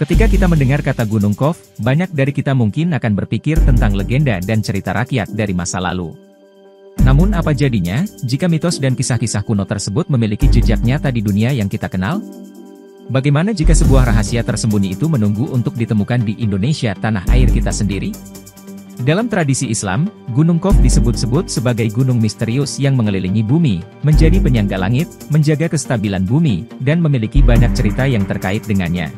Ketika kita mendengar kata Gunung Qaf, banyak dari kita mungkin akan berpikir tentang legenda dan cerita rakyat dari masa lalu. Namun apa jadinya, jika mitos dan kisah-kisah kuno tersebut memiliki jejak nyata di dunia yang kita kenal? Bagaimana jika sebuah rahasia tersembunyi itu menunggu untuk ditemukan di Indonesia, tanah air kita sendiri? Dalam tradisi Islam, Gunung Qaf disebut-sebut sebagai gunung misterius yang mengelilingi bumi, menjadi penyangga langit, menjaga kestabilan bumi, dan memiliki banyak cerita yang terkait dengannya.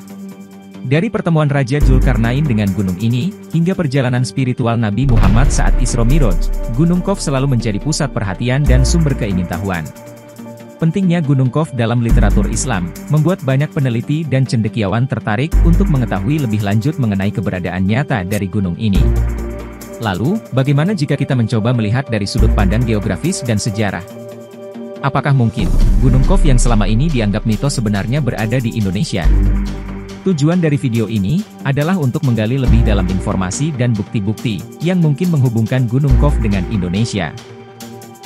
Dari pertemuan Raja Dzulkarnain dengan gunung ini, hingga perjalanan spiritual Nabi Muhammad saat Isra Miraj, Gunung Qaf selalu menjadi pusat perhatian dan sumber keingintahuan. Pentingnya Gunung Qaf dalam literatur Islam, membuat banyak peneliti dan cendekiawan tertarik untuk mengetahui lebih lanjut mengenai keberadaan nyata dari gunung ini. Lalu, bagaimana jika kita mencoba melihat dari sudut pandang geografis dan sejarah? Apakah mungkin, Gunung Qaf yang selama ini dianggap mitos sebenarnya berada di Indonesia? Tujuan dari video ini adalah untuk menggali lebih dalam informasi dan bukti-bukti yang mungkin menghubungkan Gunung Qaf dengan Indonesia.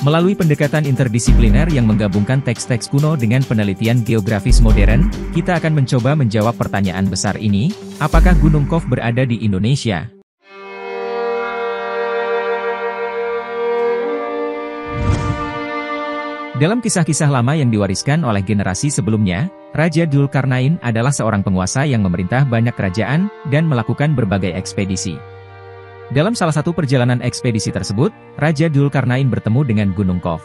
Melalui pendekatan interdisipliner yang menggabungkan teks-teks kuno dengan penelitian geografis modern, kita akan mencoba menjawab pertanyaan besar ini, apakah Gunung Qaf berada di Indonesia? Dalam kisah-kisah lama yang diwariskan oleh generasi sebelumnya, Raja Dzulkarnain adalah seorang penguasa yang memerintah banyak kerajaan dan melakukan berbagai ekspedisi. Dalam salah satu perjalanan ekspedisi tersebut, Raja Dzulkarnain bertemu dengan Gunung Qaf.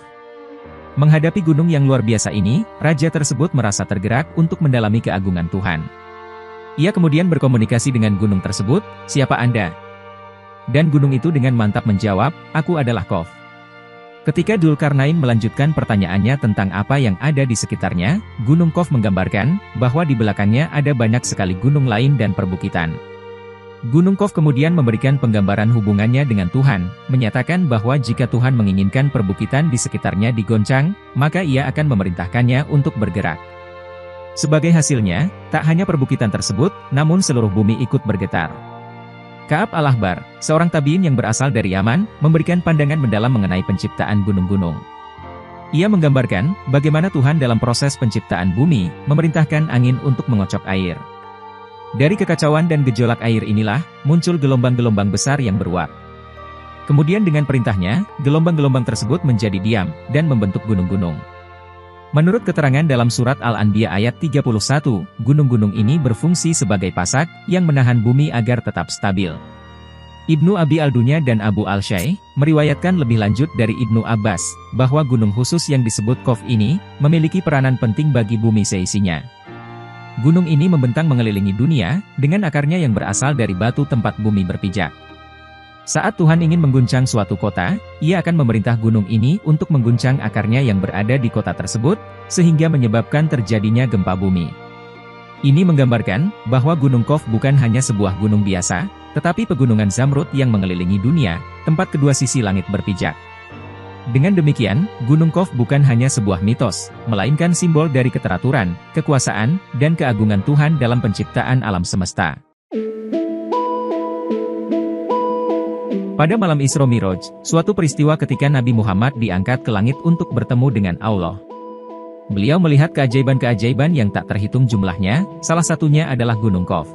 Menghadapi gunung yang luar biasa ini, raja tersebut merasa tergerak untuk mendalami keagungan Tuhan. Ia kemudian berkomunikasi dengan gunung tersebut, "Siapa Anda?" Dan gunung itu dengan mantap menjawab, "Aku adalah Qaf." Ketika Dzulkarnain melanjutkan pertanyaannya tentang apa yang ada di sekitarnya, Gunung Qaf menggambarkan bahwa di belakangnya ada banyak sekali gunung lain dan perbukitan. Gunung Qaf kemudian memberikan penggambaran hubungannya dengan Tuhan, menyatakan bahwa jika Tuhan menginginkan perbukitan di sekitarnya digoncang, maka Ia akan memerintahkannya untuk bergerak. Sebagai hasilnya, tak hanya perbukitan tersebut, namun seluruh bumi ikut bergetar. Ka'ab al-Ahbar, seorang tabi'in yang berasal dari Yaman, memberikan pandangan mendalam mengenai penciptaan gunung-gunung. Ia menggambarkan bagaimana Tuhan dalam proses penciptaan bumi, memerintahkan angin untuk mengocok air. Dari kekacauan dan gejolak air inilah, muncul gelombang-gelombang besar yang beruap. Kemudian dengan perintahnya, gelombang-gelombang tersebut menjadi diam, dan membentuk gunung-gunung. Menurut keterangan dalam surat Al-Anbiya ayat 31, gunung-gunung ini berfungsi sebagai pasak yang menahan bumi agar tetap stabil. Ibnu Abi al-Dunya dan Abu al-Syaih meriwayatkan lebih lanjut dari Ibnu Abbas, bahwa gunung khusus yang disebut Qaf ini memiliki peranan penting bagi bumi seisinya. Gunung ini membentang mengelilingi dunia, dengan akarnya yang berasal dari batu tempat bumi berpijak. Saat Tuhan ingin mengguncang suatu kota, Ia akan memerintah gunung ini untuk mengguncang akarnya yang berada di kota tersebut, sehingga menyebabkan terjadinya gempa bumi. Ini menggambarkan bahwa Gunung Qaf bukan hanya sebuah gunung biasa, tetapi pegunungan Zamrud yang mengelilingi dunia, tempat kedua sisi langit berpijak. Dengan demikian, Gunung Qaf bukan hanya sebuah mitos, melainkan simbol dari keteraturan, kekuasaan, dan keagungan Tuhan dalam penciptaan alam semesta. Pada malam Isra Miraj, suatu peristiwa ketika Nabi Muhammad diangkat ke langit untuk bertemu dengan Allah. Beliau melihat keajaiban-keajaiban yang tak terhitung jumlahnya, salah satunya adalah Gunung Qaf.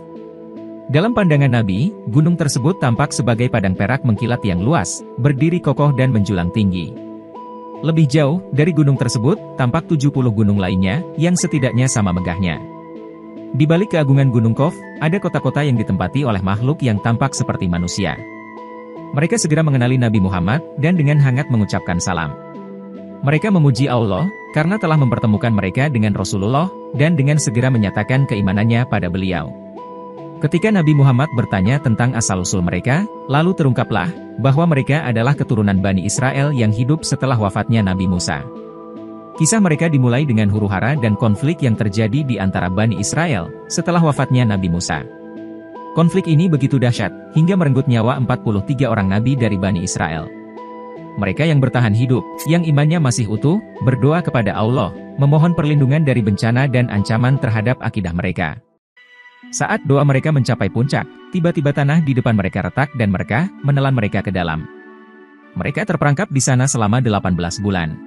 Dalam pandangan Nabi, gunung tersebut tampak sebagai padang perak mengkilat yang luas, berdiri kokoh dan menjulang tinggi. Lebih jauh, dari gunung tersebut, tampak 70 gunung lainnya, yang setidaknya sama megahnya. Di balik keagungan Gunung Qaf, ada kota-kota yang ditempati oleh makhluk yang tampak seperti manusia. Mereka segera mengenali Nabi Muhammad, dan dengan hangat mengucapkan salam. Mereka memuji Allah, karena telah mempertemukan mereka dengan Rasulullah, dan dengan segera menyatakan keimanannya pada beliau. Ketika Nabi Muhammad bertanya tentang asal-usul mereka, lalu terungkaplah, bahwa mereka adalah keturunan Bani Israel yang hidup setelah wafatnya Nabi Musa. Kisah mereka dimulai dengan huru-hara dan konflik yang terjadi di antara Bani Israel, setelah wafatnya Nabi Musa. Konflik ini begitu dahsyat, hingga merenggut nyawa 43 orang nabi dari Bani Israel. Mereka yang bertahan hidup, yang imannya masih utuh, berdoa kepada Allah, memohon perlindungan dari bencana dan ancaman terhadap akidah mereka. Saat doa mereka mencapai puncak, tiba-tiba tanah di depan mereka retak dan mereka menelan mereka ke dalam. Mereka terperangkap di sana selama 18 bulan.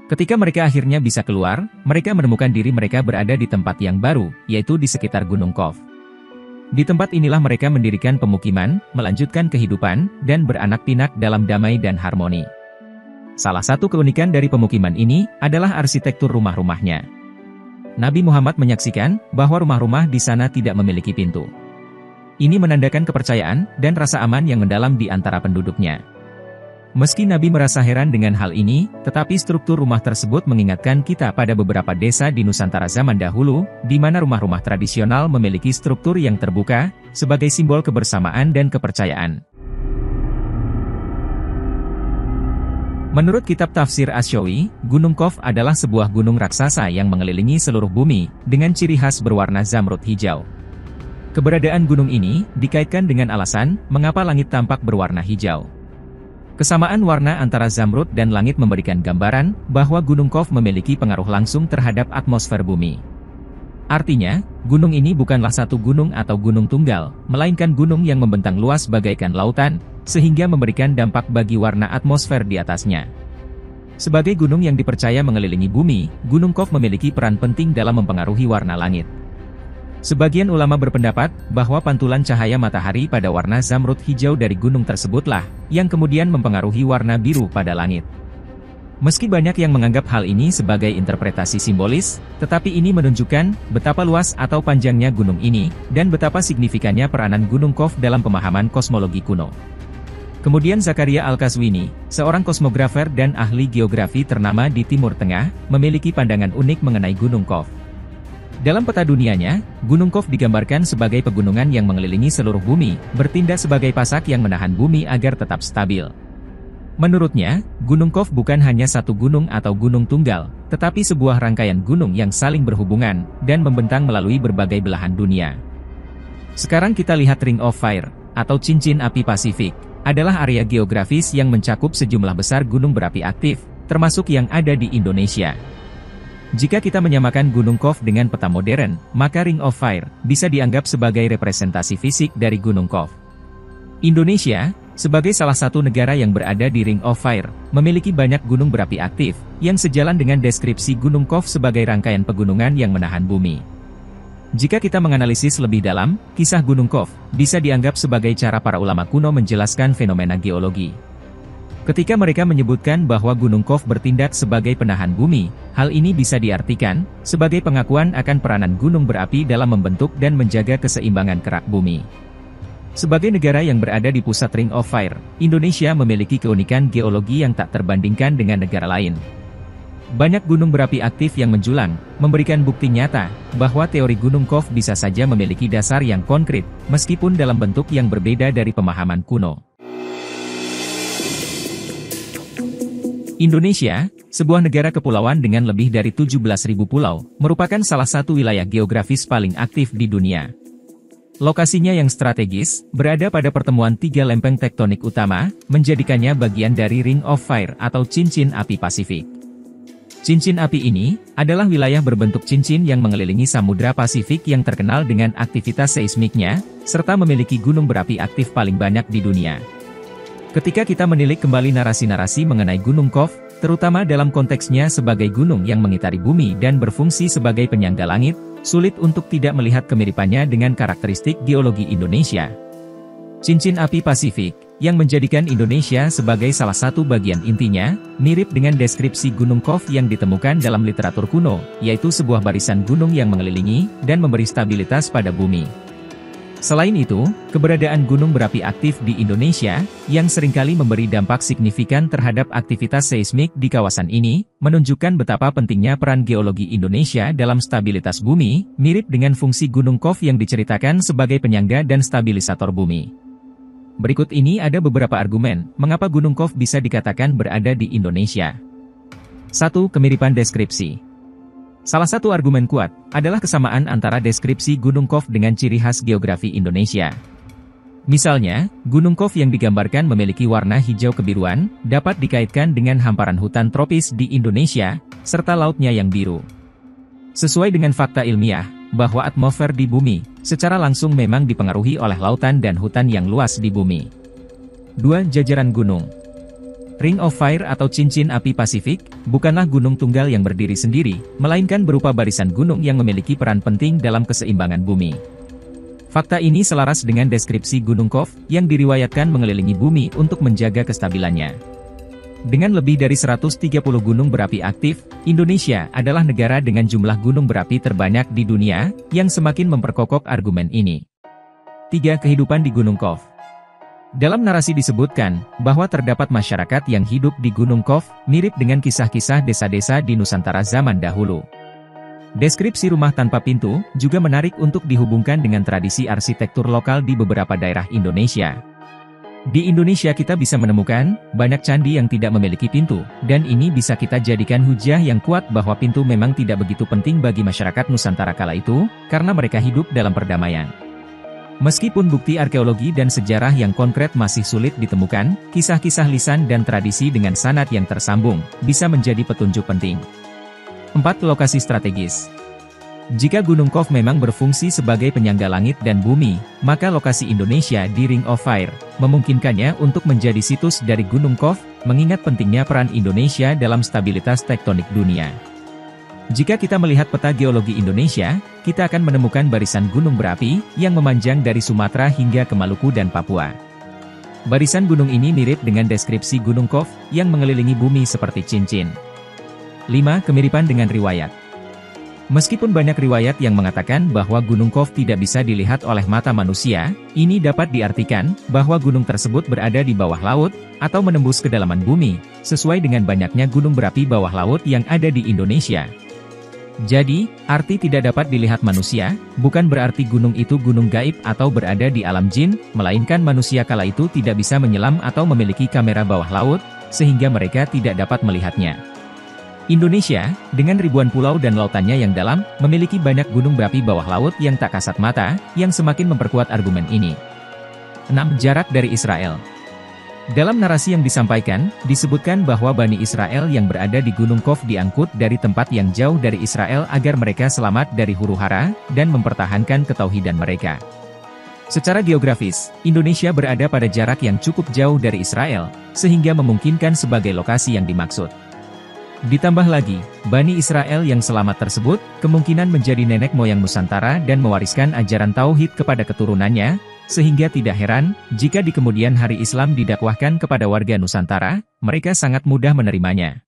Ketika mereka akhirnya bisa keluar, mereka menemukan diri mereka berada di tempat yang baru, yaitu di sekitar Gunung Qaf. Di tempat inilah mereka mendirikan pemukiman, melanjutkan kehidupan, dan beranak pinak dalam damai dan harmoni. Salah satu keunikan dari pemukiman ini adalah arsitektur rumah-rumahnya. Nabi Muhammad menyaksikan bahwa rumah-rumah di sana tidak memiliki pintu. Ini menandakan kepercayaan dan rasa aman yang mendalam di antara penduduknya. Meski Nabi merasa heran dengan hal ini, tetapi struktur rumah tersebut mengingatkan kita pada beberapa desa di Nusantara zaman dahulu, di mana rumah-rumah tradisional memiliki struktur yang terbuka, sebagai simbol kebersamaan dan kepercayaan. Menurut kitab tafsir Asy-Syawi, Gunung Qaf adalah sebuah gunung raksasa yang mengelilingi seluruh bumi, dengan ciri khas berwarna zamrud hijau. Keberadaan gunung ini dikaitkan dengan alasan mengapa langit tampak berwarna hijau. Kesamaan warna antara zamrud dan langit memberikan gambaran bahwa Gunung Qaf memiliki pengaruh langsung terhadap atmosfer bumi. Artinya, gunung ini bukanlah satu gunung atau gunung tunggal, melainkan gunung yang membentang luas bagaikan lautan, sehingga memberikan dampak bagi warna atmosfer di atasnya. Sebagai gunung yang dipercaya mengelilingi bumi, Gunung Qaf memiliki peran penting dalam mempengaruhi warna langit. Sebagian ulama berpendapat bahwa pantulan cahaya matahari pada warna zamrud hijau dari gunung tersebutlah yang kemudian mempengaruhi warna biru pada langit. Meski banyak yang menganggap hal ini sebagai interpretasi simbolis, tetapi ini menunjukkan betapa luas atau panjangnya gunung ini dan betapa signifikannya peranan Gunung Qaf dalam pemahaman kosmologi kuno. Kemudian Zakaria Al-Qazwini, seorang kosmografer dan ahli geografi ternama di Timur Tengah, memiliki pandangan unik mengenai Gunung Qaf. Dalam peta dunianya, Gunung Qaf digambarkan sebagai pegunungan yang mengelilingi seluruh bumi, bertindak sebagai pasak yang menahan bumi agar tetap stabil. Menurutnya, Gunung Qaf bukan hanya satu gunung atau gunung tunggal, tetapi sebuah rangkaian gunung yang saling berhubungan, dan membentang melalui berbagai belahan dunia. Sekarang kita lihat Ring of Fire, atau cincin api Pasifik, adalah area geografis yang mencakup sejumlah besar gunung berapi aktif, termasuk yang ada di Indonesia. Jika kita menyamakan Gunung Qaf dengan peta modern, maka Ring of Fire bisa dianggap sebagai representasi fisik dari Gunung Qaf. Indonesia, sebagai salah satu negara yang berada di Ring of Fire, memiliki banyak gunung berapi aktif, yang sejalan dengan deskripsi Gunung Qaf sebagai rangkaian pegunungan yang menahan bumi. Jika kita menganalisis lebih dalam, kisah Gunung Qaf bisa dianggap sebagai cara para ulama kuno menjelaskan fenomena geologi. Ketika mereka menyebutkan bahwa Gunung Qaf bertindak sebagai penahan bumi, hal ini bisa diartikan sebagai pengakuan akan peranan gunung berapi dalam membentuk dan menjaga keseimbangan kerak bumi. Sebagai negara yang berada di pusat Ring of Fire, Indonesia memiliki keunikan geologi yang tak terbandingkan dengan negara lain. Banyak gunung berapi aktif yang menjulang, memberikan bukti nyata bahwa teori Gunung Qaf bisa saja memiliki dasar yang konkret, meskipun dalam bentuk yang berbeda dari pemahaman kuno. Indonesia, sebuah negara kepulauan dengan lebih dari 17.000 pulau, merupakan salah satu wilayah geografis paling aktif di dunia. Lokasinya yang strategis, berada pada pertemuan tiga lempeng tektonik utama, menjadikannya bagian dari Ring of Fire atau cincin api Pasifik. Cincin api ini adalah wilayah berbentuk cincin yang mengelilingi Samudra Pasifik yang terkenal dengan aktivitas seismiknya, serta memiliki gunung berapi aktif paling banyak di dunia. Ketika kita menilik kembali narasi-narasi mengenai Gunung Qaf, terutama dalam konteksnya sebagai gunung yang mengitari bumi dan berfungsi sebagai penyangga langit, sulit untuk tidak melihat kemiripannya dengan karakteristik geologi Indonesia. Cincin api Pasifik, yang menjadikan Indonesia sebagai salah satu bagian intinya, mirip dengan deskripsi Gunung Qaf yang ditemukan dalam literatur kuno, yaitu sebuah barisan gunung yang mengelilingi dan memberi stabilitas pada bumi. Selain itu, keberadaan gunung berapi aktif di Indonesia, yang seringkali memberi dampak signifikan terhadap aktivitas seismik di kawasan ini, menunjukkan betapa pentingnya peran geologi Indonesia dalam stabilitas bumi, mirip dengan fungsi Gunung Qaf yang diceritakan sebagai penyangga dan stabilisator bumi. Berikut ini ada beberapa argumen, mengapa Gunung Qaf bisa dikatakan berada di Indonesia. 1. Kemiripan deskripsi. Salah satu argumen kuat adalah kesamaan antara deskripsi Gunung Qaf dengan ciri khas geografi Indonesia. Misalnya, Gunung Qaf yang digambarkan memiliki warna hijau kebiruan, dapat dikaitkan dengan hamparan hutan tropis di Indonesia, serta lautnya yang biru. Sesuai dengan fakta ilmiah, bahwa atmosfer di bumi, secara langsung memang dipengaruhi oleh lautan dan hutan yang luas di bumi. 2. Jajaran gunung. Ring of Fire atau cincin api Pasifik, bukanlah gunung tunggal yang berdiri sendiri, melainkan berupa barisan gunung yang memiliki peran penting dalam keseimbangan bumi. Fakta ini selaras dengan deskripsi Gunung Kov yang diriwayatkan mengelilingi bumi untuk menjaga kestabilannya. Dengan lebih dari 130 gunung berapi aktif, Indonesia adalah negara dengan jumlah gunung berapi terbanyak di dunia, yang semakin memperkokoh argumen ini. 3. Kehidupan di Gunung Kov. Dalam narasi disebutkan, bahwa terdapat masyarakat yang hidup di Gunung Kov, mirip dengan kisah-kisah desa-desa di Nusantara zaman dahulu. Deskripsi rumah tanpa pintu, juga menarik untuk dihubungkan dengan tradisi arsitektur lokal di beberapa daerah Indonesia. Di Indonesia kita bisa menemukan, banyak candi yang tidak memiliki pintu, dan ini bisa kita jadikan hujah yang kuat bahwa pintu memang tidak begitu penting bagi masyarakat Nusantara kala itu, karena mereka hidup dalam perdamaian. Meskipun bukti arkeologi dan sejarah yang konkret masih sulit ditemukan, kisah-kisah lisan dan tradisi dengan sanad yang tersambung, bisa menjadi petunjuk penting. 4. Lokasi strategis. Jika Gunung Kov memang berfungsi sebagai penyangga langit dan bumi, maka lokasi Indonesia di Ring of Fire, memungkinkannya untuk menjadi situs dari Gunung Kov, mengingat pentingnya peran Indonesia dalam stabilitas tektonik dunia. Jika kita melihat peta geologi Indonesia, kita akan menemukan barisan gunung berapi, yang memanjang dari Sumatera hingga ke Maluku dan Papua. Barisan gunung ini mirip dengan deskripsi Gunung Kov, yang mengelilingi bumi seperti cincin. 5. Kemiripan dengan riwayat. Meskipun banyak riwayat yang mengatakan bahwa Gunung Kov tidak bisa dilihat oleh mata manusia, ini dapat diartikan bahwa gunung tersebut berada di bawah laut, atau menembus kedalaman bumi, sesuai dengan banyaknya gunung berapi bawah laut yang ada di Indonesia. Jadi, arti tidak dapat dilihat manusia, bukan berarti gunung itu gunung gaib atau berada di alam jin, melainkan manusia kala itu tidak bisa menyelam atau memiliki kamera bawah laut, sehingga mereka tidak dapat melihatnya. Indonesia, dengan ribuan pulau dan lautannya yang dalam, memiliki banyak gunung berapi bawah laut yang tak kasat mata, yang semakin memperkuat argumen ini. 6. Jarak dari Israel. Dalam narasi yang disampaikan, disebutkan bahwa Bani Israel yang berada di Gunung Kov diangkut dari tempat yang jauh dari Israel agar mereka selamat dari huru-hara, dan mempertahankan ketauhidan mereka. Secara geografis, Indonesia berada pada jarak yang cukup jauh dari Israel, sehingga memungkinkan sebagai lokasi yang dimaksud. Ditambah lagi, Bani Israel yang selamat tersebut, kemungkinan menjadi nenek moyang Nusantara dan mewariskan ajaran tauhid kepada keturunannya, sehingga tidak heran, jika di kemudian hari Islam didakwahkan kepada warga Nusantara, mereka sangat mudah menerimanya.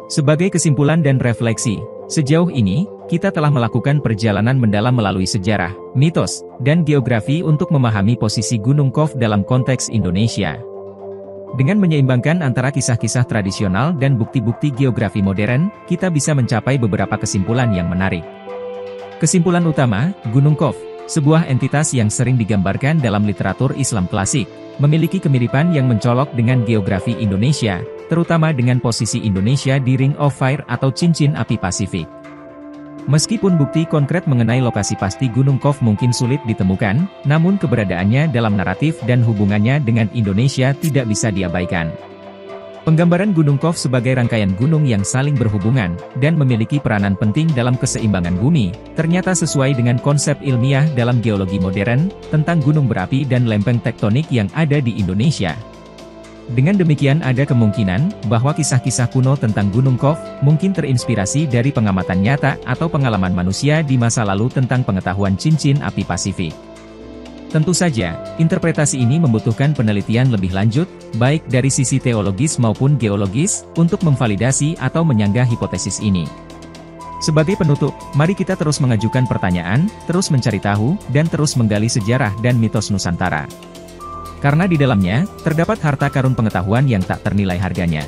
Sebagai kesimpulan dan refleksi, sejauh ini, kita telah melakukan perjalanan mendalam melalui sejarah, mitos, dan geografi untuk memahami posisi Gunung Kov dalam konteks Indonesia. Dengan menyeimbangkan antara kisah-kisah tradisional dan bukti-bukti geografi modern, kita bisa mencapai beberapa kesimpulan yang menarik. Kesimpulan utama, Gunung Kov, sebuah entitas yang sering digambarkan dalam literatur Islam klasik, memiliki kemiripan yang mencolok dengan geografi Indonesia, terutama dengan posisi Indonesia di Ring of Fire atau cincin api Pasifik. Meskipun bukti konkret mengenai lokasi pasti Gunung Kov mungkin sulit ditemukan, namun keberadaannya dalam naratif dan hubungannya dengan Indonesia tidak bisa diabaikan. Penggambaran Gunung Kov sebagai rangkaian gunung yang saling berhubungan, dan memiliki peranan penting dalam keseimbangan bumi, ternyata sesuai dengan konsep ilmiah dalam geologi modern, tentang gunung berapi dan lempeng tektonik yang ada di Indonesia. Dengan demikian ada kemungkinan, bahwa kisah-kisah kuno tentang Gunung Kov, mungkin terinspirasi dari pengamatan nyata atau pengalaman manusia di masa lalu tentang pengetahuan cincin api Pasifik. Tentu saja, interpretasi ini membutuhkan penelitian lebih lanjut, baik dari sisi teologis maupun geologis, untuk memvalidasi atau menyanggah hipotesis ini. Sebagai penutup, mari kita terus mengajukan pertanyaan, terus mencari tahu, dan terus menggali sejarah dan mitos Nusantara. Karena di dalamnya, terdapat harta karun pengetahuan yang tak ternilai harganya.